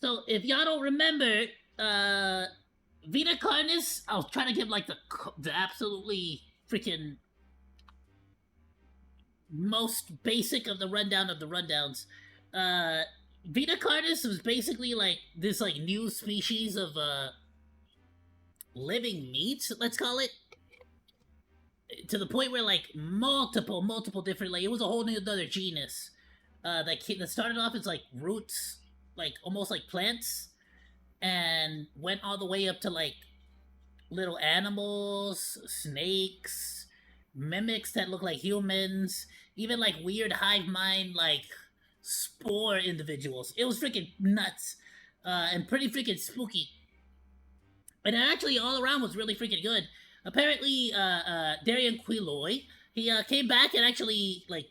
So if y'all don't remember, Vita Carnis, I was trying to give like the absolutely freaking most basic of the rundown of the rundowns. Uh, Vita Carnis was basically like this like new species of living meat, let's call it, to the point where like multiple different like it was a whole new other genus. That started off as like roots, like almost like plants, and went all the way up to like little animals, snakes, mimics that look like humans, even like weird hive mind like spore individuals. It was freaking nuts, and pretty freaking spooky. And it actually all around was really freaking good. Apparently, Darian Quilloy, he came back and actually like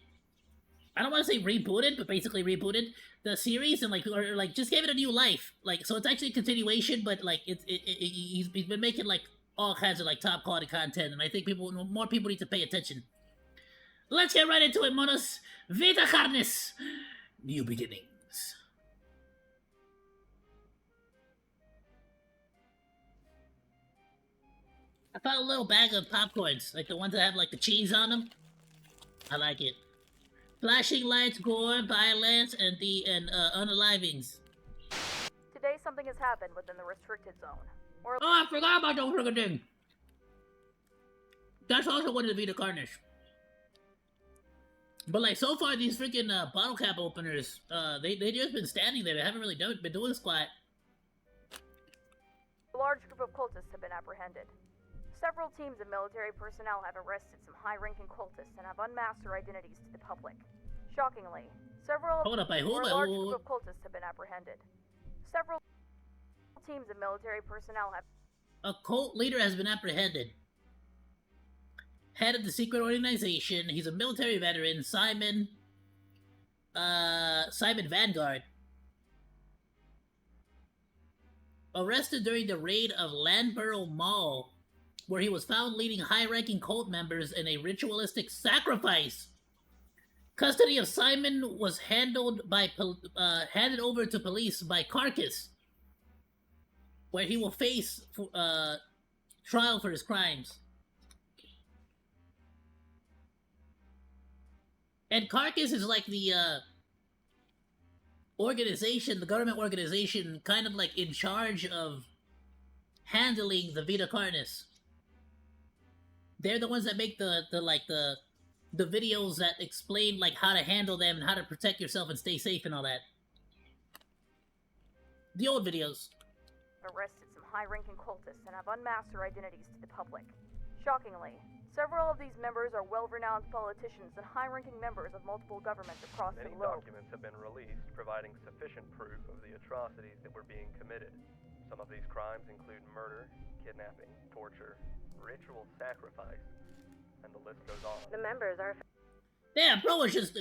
I don't want to say rebooted, but basically rebooted the series and like or like just gave it a new life. Like so, it's actually a continuation, but like he's been making like all kinds of like top quality content, and I think more people need to pay attention. Let's get right into it, monos. Vita Carnis, new beginnings. I found a little bag of popcorns, like the ones that have like the cheese on them. I like it. Flashing lights, gore, violence, and unalivings. Today something has happened within the restricted zone. Oh, I forgot about those freaking thing. That's also one of the Vita Carnis. But like so far, these freaking bottle cap openers, they just been standing there. They haven't really been doing squat. A large group of cultists have been apprehended. Several teams of military personnel have arrested some high-ranking cultists and have unmasked their identities to the public. Shockingly, a large group of cultists have been apprehended. Several teams of military personnel have... A cult leader has been apprehended. Head of the secret organization. He's a military veteran, Simon Vanguard. Arrested during the raid of Landborough Mall, where he was found leading high-ranking cult members in a ritualistic sacrifice. Custody of Simon was handed over to police by Carcass, where he will face trial for his crimes. And Carcass is like the organization, the government organization, kind of like in charge of handling the Vita Carnis. They're the ones that make the videos that explain like how to handle them and how to protect yourself and stay safe and all that. The old videos. Arrested some high-ranking cultists and have unmasked their identities to the public. Shockingly, several of these members are well-renowned politicians and high-ranking members of multiple governments across the globe. Many documents have been released providing sufficient proof of the atrocities that were being committed. Some of these crimes include murder, kidnapping, torture, ritual sacrifice, and the list goes on. The members are... Yeah, bro, it's just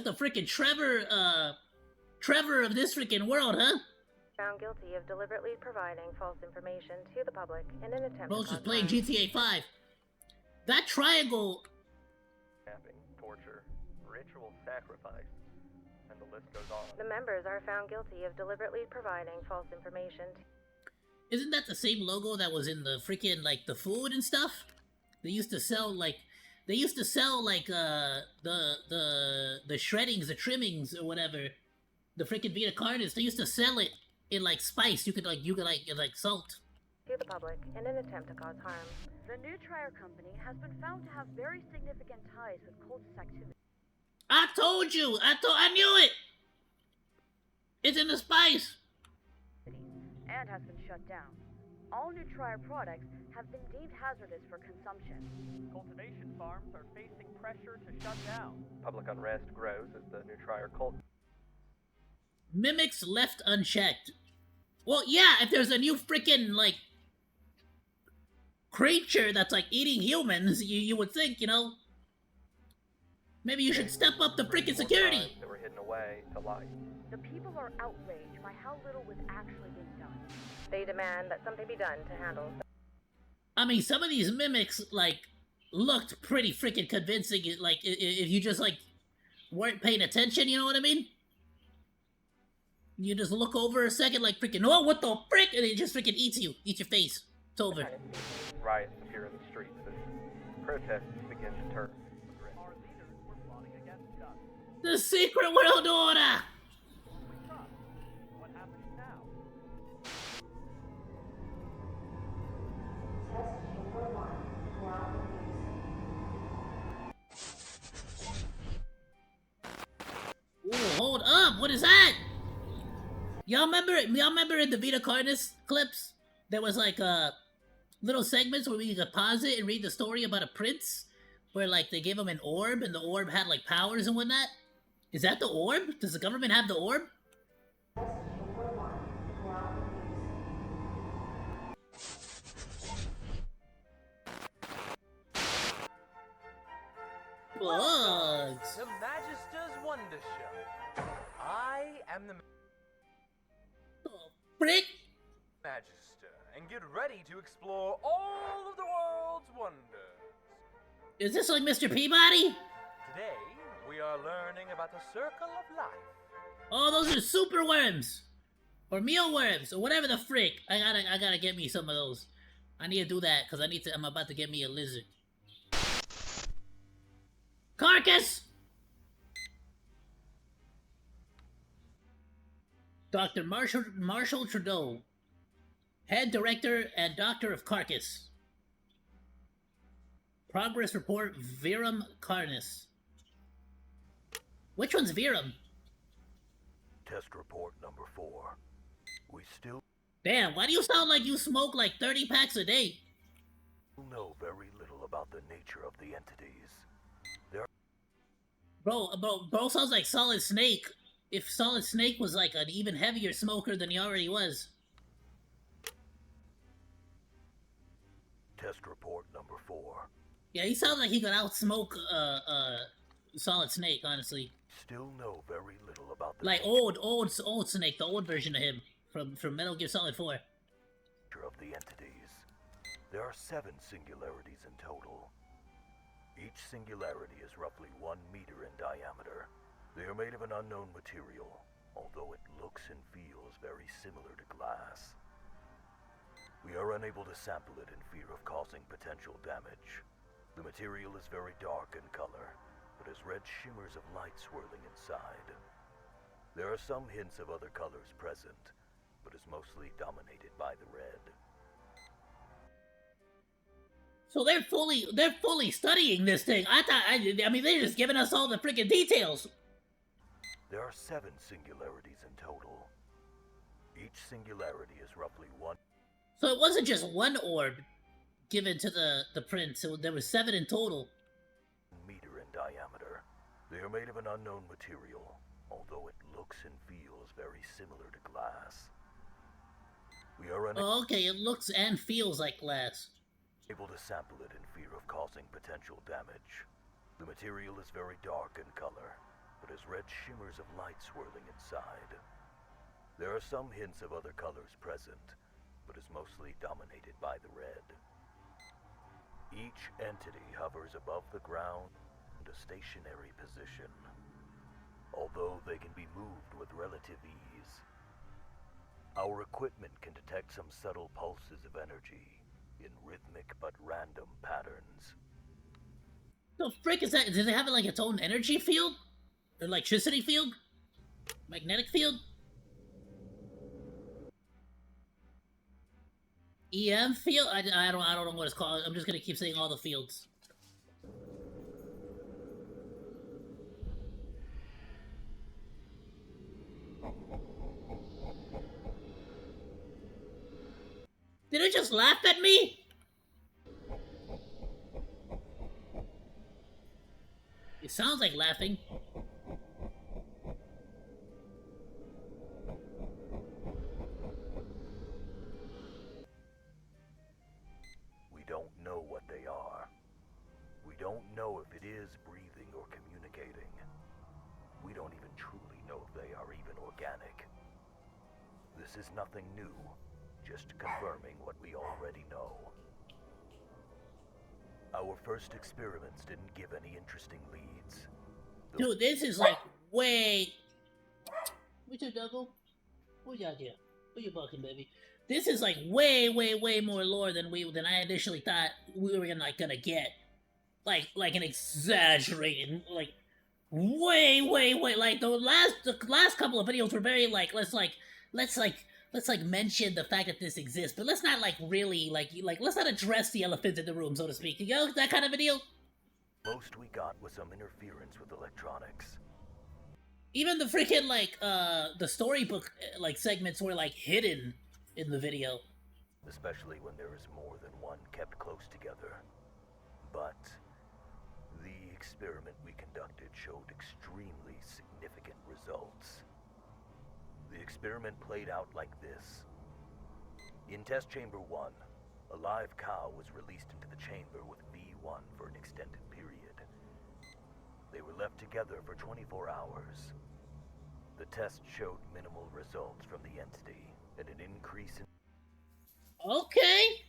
a freaking Trevor of this freaking world, huh? Found guilty of deliberately providing false information to the public in an attempt Bro's just playing GTA 5. That triangle... Kidnapping, torture, ritual sacrifice, and the list goes on. The members are found guilty of deliberately providing false information. Isn't that the same logo that was in the freaking, like, the food and stuff? They used to sell, like, the shreddings, the trimmings, or whatever. The freaking Vita Carnis, they used to sell it in, like, spice. You could like salt. To the public in an attempt to cause harm. The new Trier Company has been found to have very significant ties with cultist activity. I told you! I knew it! It's in the spice! And has been shut down. All new Trier products have been deemed hazardous for consumption. Cultivation farms are facing pressure to shut down. Public unrest grows as the new Trier cult... Mimics left unchecked. Well, yeah, if there's a new freaking, like, creature that's, like, eating humans, you would think, you know, maybe you should step up the freaking security. That were hidden away to light. The people are outraged by how little was actually being done. They demand that something be done to handle. I mean, some of these mimics, like, looked pretty freaking convincing, like, if you just, like, weren't paying attention, you know what I mean? You just look over a second like freaking, oh, what the frick? And it just freaking eats you. Eats your face. It's over. Riots appear in the streets as protests begin to turn. Our leaders were plotting against us. The secret world order! We trust. What happens now? Ooh, hold up! What is that? Y'all remember in the Vita Carnis clips? There was like little segments where we could pause it and read the story about a prince, where like they gave him an orb and the orb had like powers and whatnot. Is that the orb? Does the government have the orb? Bugs. The Magister's Wonder Show. I am the Oh, frick! Magister, and get ready to explore all of the world's wonders. Is this like Mr. Peabody? Today, we are learning about the circle of life. Oh, those are super worms, or mealworms, or whatever the frick. I gotta get me some of those. I need to do that because I'm about to get me a lizard. Carcass. Dr. Marshall Trudeau, head director and doctor of Carcass. Progress report, Vita Carnis. Which one's Virum? Test report number 4. We still Damn, why do you sound like you smoke like 30 packs a day? know very little about the nature of the entities. Bro sounds like Solid Snake. If Solid Snake was like an even heavier smoker than he already was. Test report number 4. Yeah, he sounds like he could outsmoke Solid Snake, honestly. Still know very little about the Like old Snake, the old version of him from Metal Gear Solid 4. nature of the entities. There are 7 singularities in total. Each singularity is roughly 1 meter in diameter. They are made of an unknown material, although it looks and feels very similar to glass. We are unable to sample it in fear of causing potential damage. The material is very dark in color, but has red shimmers of light swirling inside. There are some hints of other colors present, but is mostly dominated by the red. So they're fully studying this thing. I mean, they're just giving us all the freaking details. There are 7 singularities in total. Each singularity is roughly 1 So it wasn't just one orb given to the prince. There were 7 in total. meter in diameter. They are made of an unknown material, although it looks and feels very similar to glass. We are unable Oh, okay, it looks and feels like glass. to sample it in fear of causing potential damage. The material is very dark in color, but has red shimmers of light swirling inside. There are some hints of other colors present, but is mostly dominated by the red. Each entity hovers above the ground in a stationary position, although they can be moved with relative ease. Our equipment can detect some subtle pulses of energy in rhythmic but random patterns. The frick is that? Does it have like its own energy field? Electricity field? Magnetic field? EM field? I don't know what it's called. I'm just gonna keep saying all the fields. Did it just laugh at me? It sounds like laughing. We don't know what they are. We don't know if it is breathing or communicating. We don't even truly know if they are even organic. This is nothing new, just confirming what we already know. Our first experiments didn't give any interesting leads. Dude, this is like way... What's your double? What you got here? What you bucking, baby? This is like way more lore than I initially thought we were gonna get. Like an exaggerated, like way like the last couple of videos were very like let's mention the fact that this exists, but let's not like really like let's not address the elephant in the room, so to speak. You know, that kind of video. Most we got was some interference with electronics. Even the freaking like the storybook like segments were like hidden in the video. Especially when there is more than one kept close together. But the experiment we conducted showed extremely significant results. The experiment played out like this. In test chamber 1, a live cow was released into the chamber with V1 for an extended period. They were left together for 24 hours. The test showed minimal results from the entity and an increase in... Okay!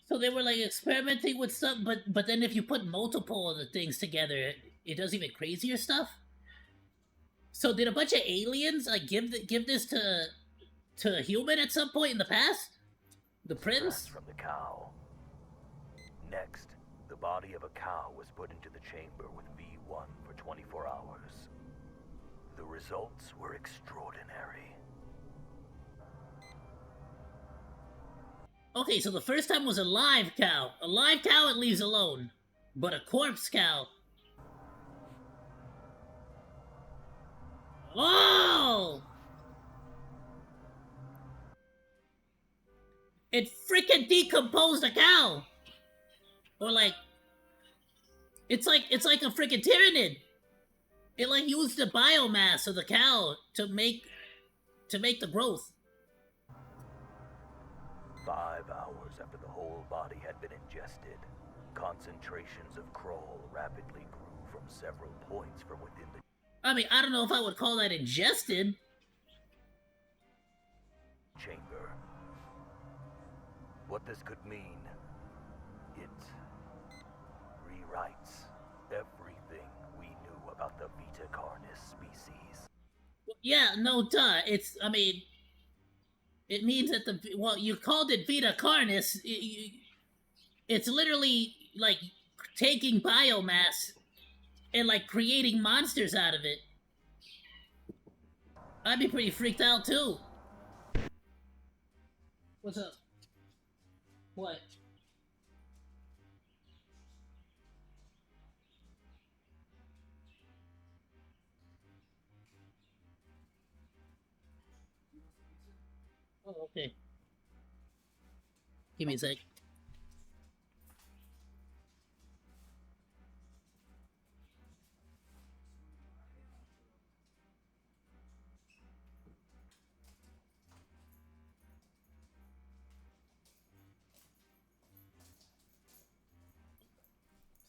So they were like experimenting with stuff, but then if you put multiple of the things together, it does even crazier stuff? So did a bunch of aliens like give this to a human at some point in the past? The prince? From the cow. Next, the body of a cow was put into the chamber with V1 for 24 hours. The results were extraordinary. Okay, so the first time was a live cow. A live cow it leaves alone. But a corpse cow... Oh! It freaking decomposed a cow! Or like... It's like a freaking tyrannid! It like used the biomass of the cow to make the growth. 5 hours after the whole body had been ingested, concentrations of Kroll rapidly grew from several points from within the... I mean, I don't know if I would call that ingested. Chamber. What this could mean, it rewrites everything we knew about the Vita Carnis species. Yeah, no, duh. I mean, it means that you called it Vita Carnis. It's literally like taking biomass and like creating monsters out of it. I'd be pretty freaked out too. What's up? What? Oh, okay. Give me a sec.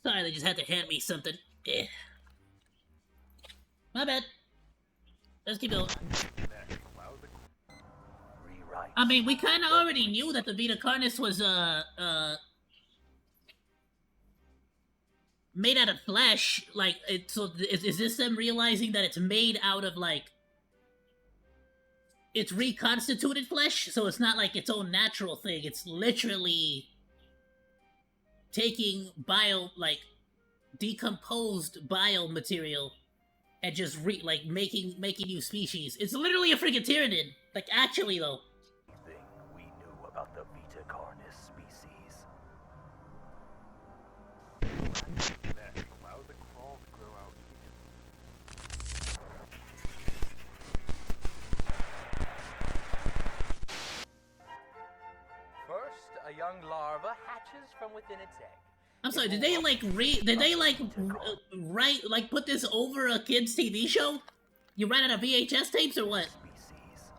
Sorry, they just had to hand me something. Eh. My bad. Let's keep going. I mean, we kind of already knew that the Vita Carnis was, made out of flesh. Like, so is this them realizing that it's made out of, like, it's reconstituted flesh? So it's not like its own natural thing. It's literally taking decomposed biomaterial and just making new species. It's literally a freaking tyrannid. Like, actually, though. Everything we knew about the Vita Carnis species. Allow the crawl to grow out. First, a young larva hatches from within its egg. I'm sorry, did they put this over a kid's TV show? You ran out of VHS tapes or what? Species.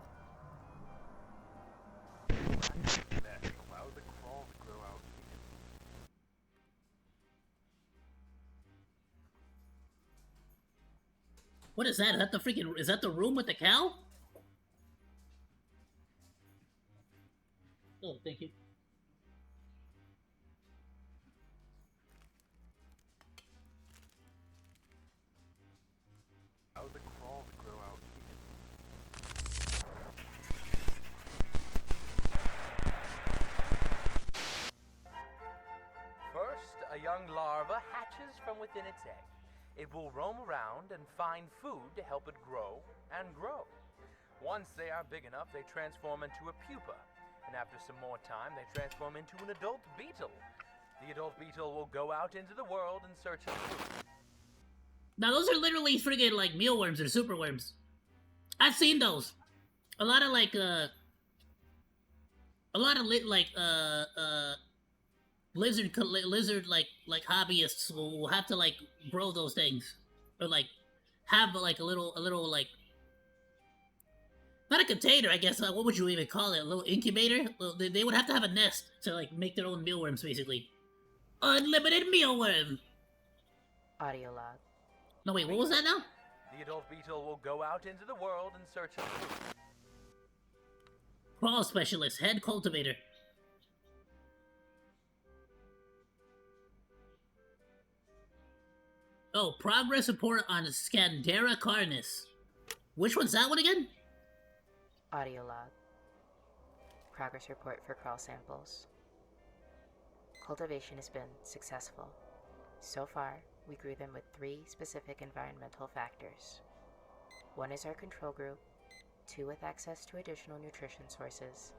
Allow the crawl to grow out. What is that? Is that the room with the cow? Oh, thank you. Allow the crawl to grow out. larva hatches from within its egg. It will roam around and find food to help it grow and grow. Once they are big enough, they transform into a pupa. And after some more time, they transform into an adult beetle. The adult beetle will go out into the world in search of food. Now, those are literally friggin' like mealworms or superworms. I've seen those. A lot of like, lizard like hobbyists will have to like grow those things, or like have like a little like, not a container, I guess. What would you even call it? A little incubator? They would have to have a nest to like make their own mealworms, basically. Unlimited mealworm. Audio log. No, wait, what was that now? The adult beetle will go out into the world in search of food. Crawl specialist, head cultivator. Oh, progress report on Vita Carnis. Which one's that one again? Audio log. Progress report for crawl samples. Cultivation has been successful. So far, we grew them with 3 specific environmental factors. 1 is our control group, 2 with access to additional nutrition sources,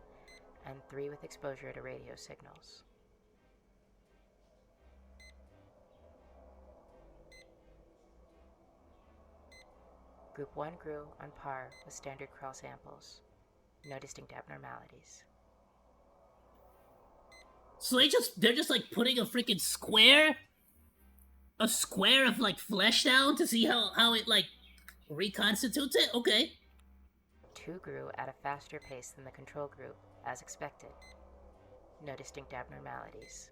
and 3 with exposure to radio signals. Group 1 grew on par with standard crawl samples. No distinct abnormalities. So they're just like putting a freaking square of like flesh down to see how it like reconstitutes it? Okay. 2 grew at a faster pace than the control group, as expected. No distinct abnormalities.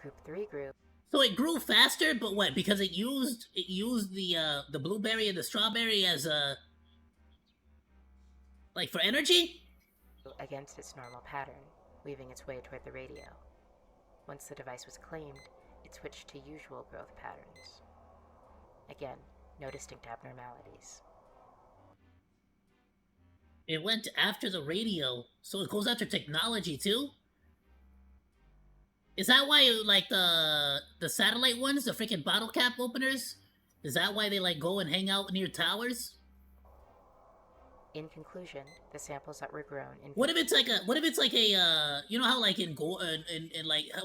Group 3 grew. So it grew faster, but what? Because it used the blueberry and the strawberry as like for energy? Against its normal pattern, weaving its way toward the radio. Once the device was claimed, it switched to usual growth patterns. Again, no distinct abnormalities. It went after the radio, so it goes after technology too? Is that why, like, the satellite ones, the freaking bottle cap openers, is that why they, like, go and hang out near towers? In conclusion, the samples that were grown in... What if it's like a, you know how, like,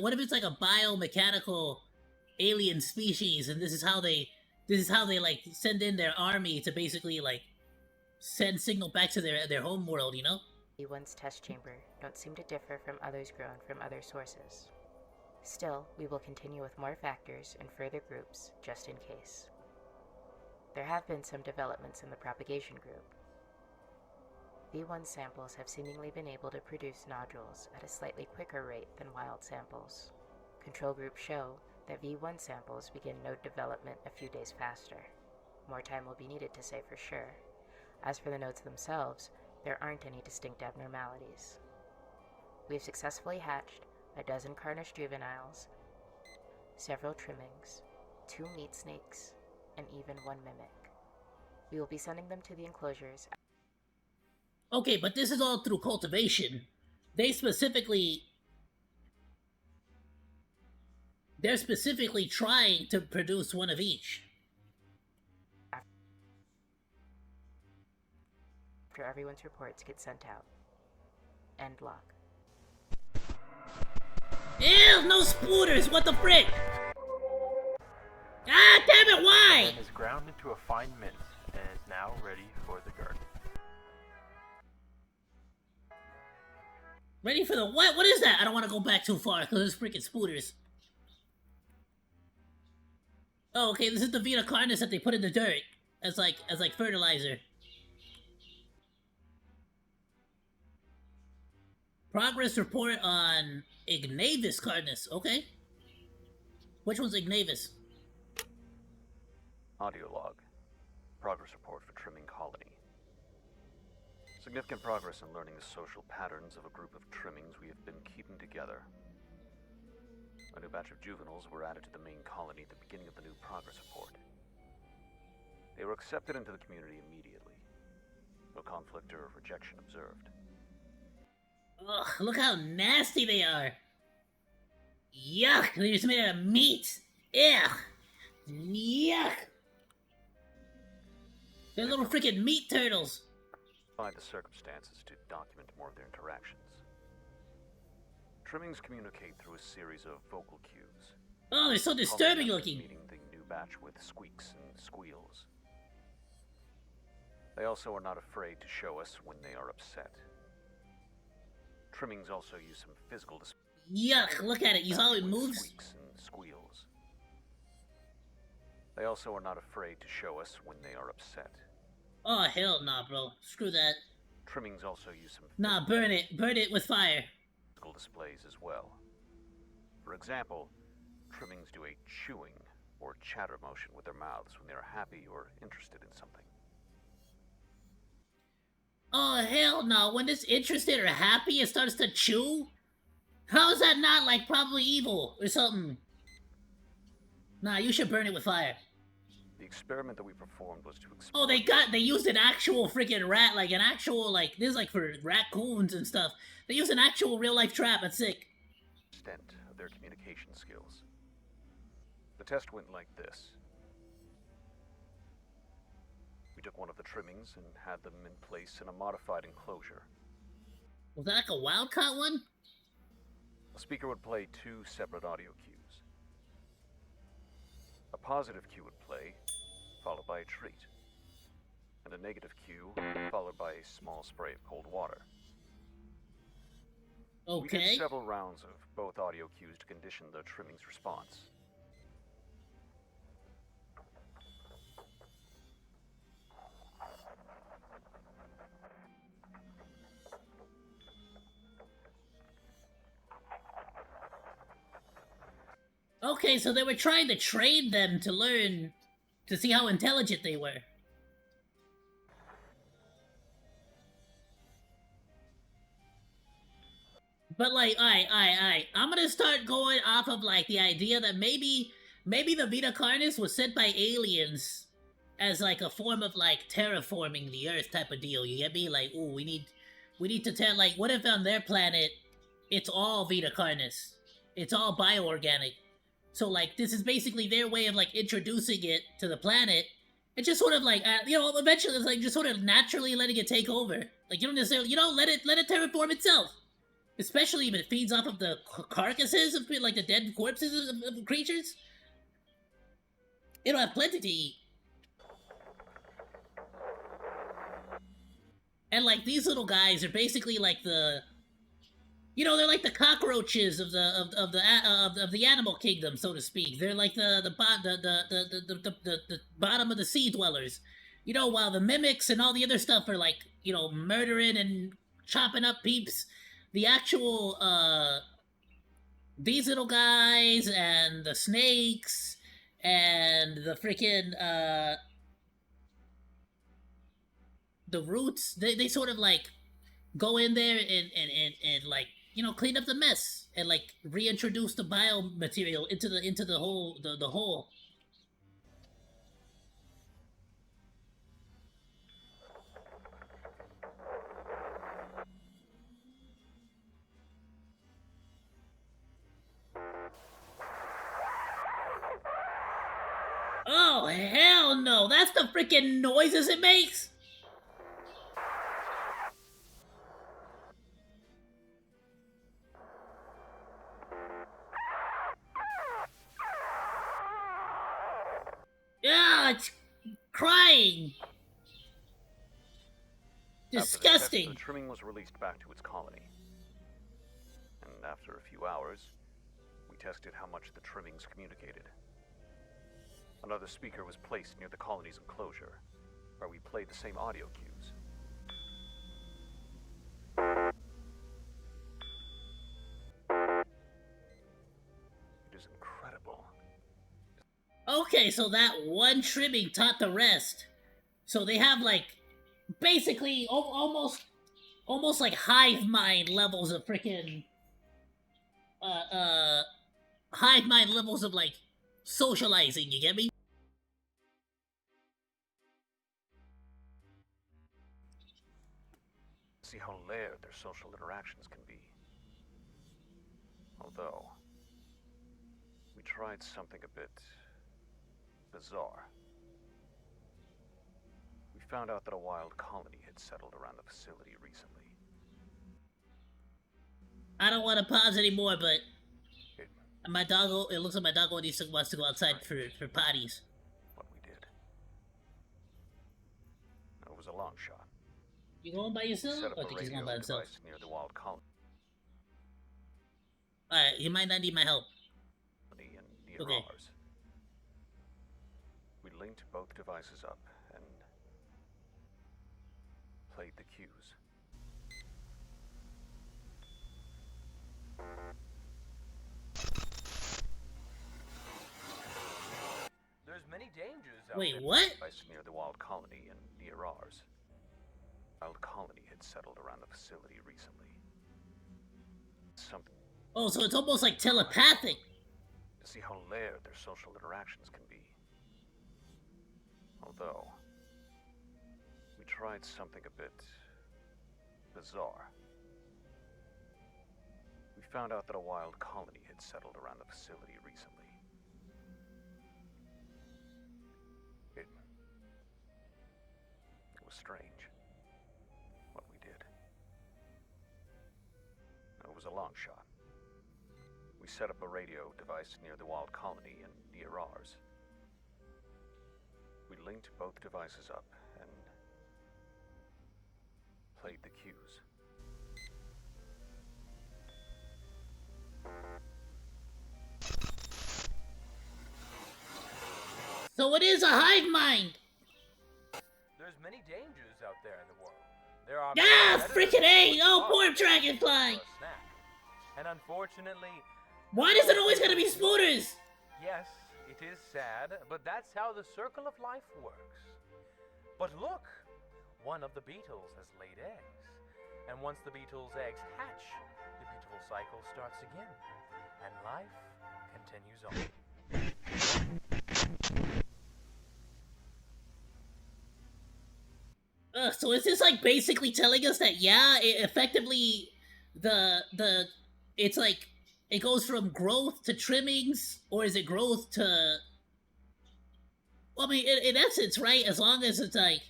what if it's like a biomechanical alien species, and this is how they, like, send in their army to basically, like, send signal back to their home world, you know? V1's test chamber don't seem to differ from others grown from other sources. Still, we will continue with more factors and further groups, just in case. There have been some developments in the propagation group. V1 samples have seemingly been able to produce nodules at a slightly quicker rate than wild samples. Control groups show that V1 samples begin node development a few days faster. More time will be needed to say for sure. As for the nodes themselves, there aren't any distinct abnormalities. We have successfully hatched a dozen Carnish juveniles, several trimmings, 2 meat snakes, and even 1 mimic. We will be sending them to the enclosures. Okay, but this is all through cultivation. They're specifically trying to produce 1 of each. After everyone's reports get sent out. End log. Ew, no spooters, what the frick? Ah, damn it, why? It is ground into a fine mince and is now ready for the garden. Ready for the what? What is that? I don't want to go back too far because there's freaking spooters. Oh, okay, this is the Vita Carnis that they put in the dirt as like fertilizer. Progress report on Ignavis Carnis. Okay. Which one's Ignavis? Audio log. Progress report for trimming colony. Significant progress in learning the social patterns of a group of trimmings we have been keeping together. A new batch of juveniles were added to the main colony at the beginning of the new progress report. They were accepted into the community immediately. No conflict or rejection observed. Ugh, look how nasty they are. Yuck, they're just made out of meat. Ugh. Yuck. They're little freaking meat turtles. By the circumstances to document more of their interactions. Trimmings communicate through a series of vocal cues. Oh, they're so disturbing looking. Meeting the new batch with squeaks and squeals. They also are not afraid to show us when they are upset. Trimmings also use some physical display. Yuck, look at it. You saw how it moves? Squeaks and squeals. They also are not afraid to show us when they are upset. Oh, hell nah, bro. Screw that. Trimmings also use some... Nah, burn it. Burn it with fire. Physical displays as well. For example, trimmings do a chewing or chatter motion with their mouths when they are happy or interested in something. Oh, hell no. When it's interested or happy, it starts to chew? How is that not, like, probably evil or something? Nah, you should burn it with fire. The experiment that we performed was to Oh, explore... they used an actual freaking rat, like, an actual, like, this is, like, for raccoons and stuff. They used an actual real-life trap. That's sick. ...extent of their communication skills. The test went like this. We took one of the trimmings and had them in place in a modified enclosure. Was that like a wild-caught one? The speaker would play two separate audio cues. A positive cue would play, followed by a treat. And a negative cue, followed by a small spray of cold water. Okay. We did several rounds of both audio cues to condition the trimming's response. Okay, so they were trying to train them to learn, to see how intelligent they were. But like, alright. I'm gonna start going off of like the idea that maybe the Vita Carnis was sent by aliens as like a form of like terraforming the Earth type of deal. You get me? Like, ooh, we need to tell, like, what if on their planet it's all Vita Carnis? It's all bioorganic. So, like, this is basically their way of, like, introducing it to the planet. And just sort of, like, you know, eventually it's, like, just sort of naturally letting it take over. Like, you don't necessarily, you know, let it terraform itself. Especially if it feeds off of the carcasses of, like, the dead corpses of creatures. It'll have plenty to eat. And, like, these little guys are basically, like, the... You know, they're like the cockroaches of the animal kingdom, so to speak. They're like the bottom of the sea dwellers. You know, while the mimics and all the other stuff are like, you know, murdering and chopping up peeps, the actual these little guys and the snakes and the freaking the roots, they sort of like go in there and like, you know, clean up the mess and like reintroduce the biomaterial into the whole the whole. Oh hell no! That's the freaking noises it makes. Yeah, it's crying. Disgusting. The trimming was released back to its colony. And after a few hours, we tested how much the trimmings communicated. Another speaker was placed near the colony's enclosure, where we played the same audio cues. It is incredible. Okay, so that one trimming taught the rest. So they have like, basically almost like hive mind levels of freaking hive mind levels of like socializing. You get me? See how layered their social interactions can be. Although, we tried something a bit bizarre. We found out that a wild colony had settled around the facility recently. I don't want to pause anymore, but my doggo, it looks like my doggo wants to go outside for potties. What we did. It was a long shot. You going by yourself? Set up I think he's going by a himself. device near the wild colony Alright, he might not need my help. and near Okay. ours. We linked both devices up and played the cues. There's many dangers out Wait, there. what? Device near the wild colony and near ours. Wild colony had settled around the facility recently. Something Oh, so it's almost like telepathic. to see how layered their social interactions can be. Although, we tried something a bit bizarre. We found out that a wild colony had settled around the facility recently. It was strange, what we did. It was a long shot. We set up a radio device near the wild colony and near ours. We linked both devices up and played the cues. So it is a hive mind. There's many dangers out there in the world. There are Ah, predators, freaking A! Oh, poor dogs, dragonfly. for a snack. And unfortunately, Why is it always gotta be spooners? yes, it is sad, but that's how the circle of life works. But look, one of the beetles has laid eggs. And once the beetle's eggs hatch, the beautiful cycle starts again. And life continues on. So is this like basically telling us that effectively it's like it goes from growth to trimmings, or is it growth to? Well, I mean, in essence, right? As long as it's like,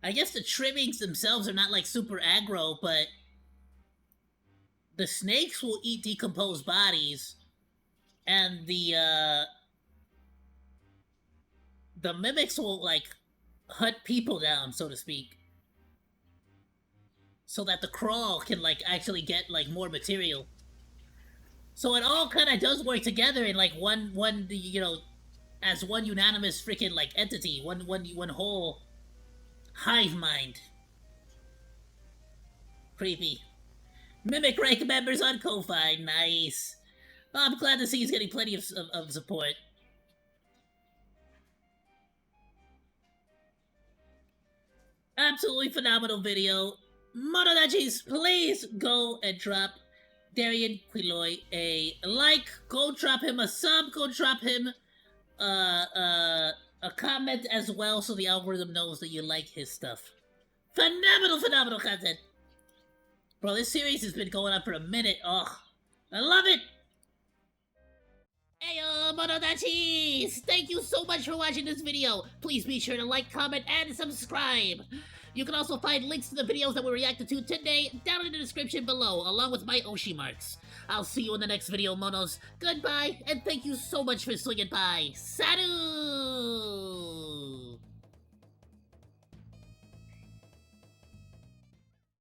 I guess the trimmings themselves are not like super aggro, but the snakes will eat decomposed bodies, and the mimics will like hunt people down, so to speak, so that the crawl can like actually get like more material. So it all kind of does work together in like one as one unanimous freaking like entity, one whole hive mind. Creepy. Mimic rank members on Ko-Fi, nice. Oh, I'm glad to see he's getting plenty of support. Absolutely phenomenal video. Monodachi's, please go and drop Darian Quilloy a like. Go drop him a sub. Go drop him a comment as well, so the algorithm knows that you like his stuff. Phenomenal content. Bro, this series has been going on for a minute. Oh, I love it. Ayoo, Monodachis! Thank you so much for watching this video. Please be sure to like, comment, and subscribe. You can also find links to the videos that we reacted to today down in the description below, along with my Oshi marks. I'll see you in the next video, Monos. Goodbye, and thank you so much for swinging by. Saru!